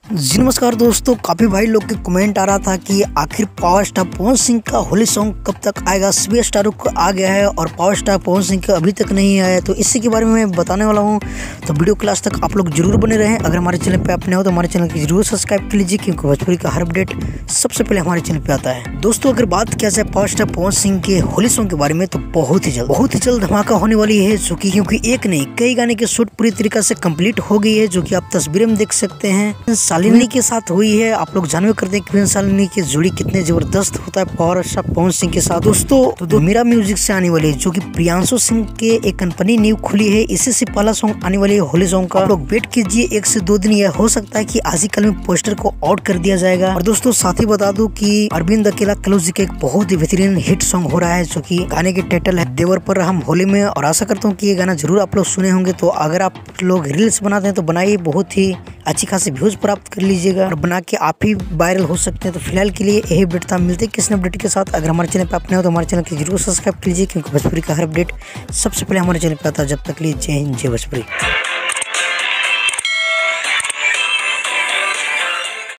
जी नमस्कार दोस्तों, काफी भाई लोग के कमेंट आ रहा था कि आखिर पावर स्टार पवन सिंह का होली सॉन्ग कब तक आएगा। सभी स्टारों को आ गया है और पावर स्टार पवन सिंह का अभी तक नहीं आया है, तो इसी के बारे में मैं बताने वाला हूं। तो वीडियो क्लास तक आप लोग जरूर बने रहें। अगर हमारे चैनल पे आप नए हो तो हमारे चैनल की जरूर सब्सक्राइब कर लीजिए, क्योंकि भोजपुरी का हर अपडेट सबसे पहले हमारे चैनल पे आता है। दोस्तों, अगर बात किया जाए पावर स्टार पवन सिंह के होली सॉन्ग के बारे में, तो बहुत ही जल्द धमाका होने वाली है। क्योंकि एक नहीं कई गाने की शूट पूरी तरीके से कंप्लीट हो गई है, जो कि आप तस्वीरें में देख सकते हैं। शालिनी के साथ हुई है। आप लोग जानवे करते हैं कि शालिनी की जोड़ी कितने जबरदस्त होता है पावर स्टार पवन सिंह के साथ। दोस्तों तो मेरा म्यूजिक से आने वाली, जो कि प्रियांशु सिंह के एक कंपनी न्यू खुली है, इसी से पहला सॉन्ग आने वाली है होली सॉन्ग का। आप लोग वेट कीजिए, 1 से 2 दिन यह हो सकता है कि आज ही कल में पोस्टर को आउट कर दिया जाएगा। और दोस्तों साथ ही बता दूं कि अरविंद अकेला कलोज जी का एक बहुत ही बेहतरीन हिट सॉन्ग हो रहा है, जो कि गाने के टाइटल है देवर पर हम होली में। और आशा करता हूँ कि ये गाना जरूर आप लोग सुने होंगे। तो अगर आप लोग रील्स बनाते हैं तो बनाइए, बहुत ही अच्छी खासी व्यूज प्राप्त कर लीजिएगा और बना के आप ही वायरल हो सकते हैं। तो फिलहाल के लिए यही अपडेट था। मिलते हैं किसी अपडेट के साथ। अगर हमारे चैनल पे आप नए हो तो हमारे चैनल की जरूर सब्सक्राइब कीजिए, क्योंकि भोजपुरी का हर अपडेट सबसे पहले हमारे चैनल पे आता है। जब तक लिए जय हिंद, जय भोजपुरी।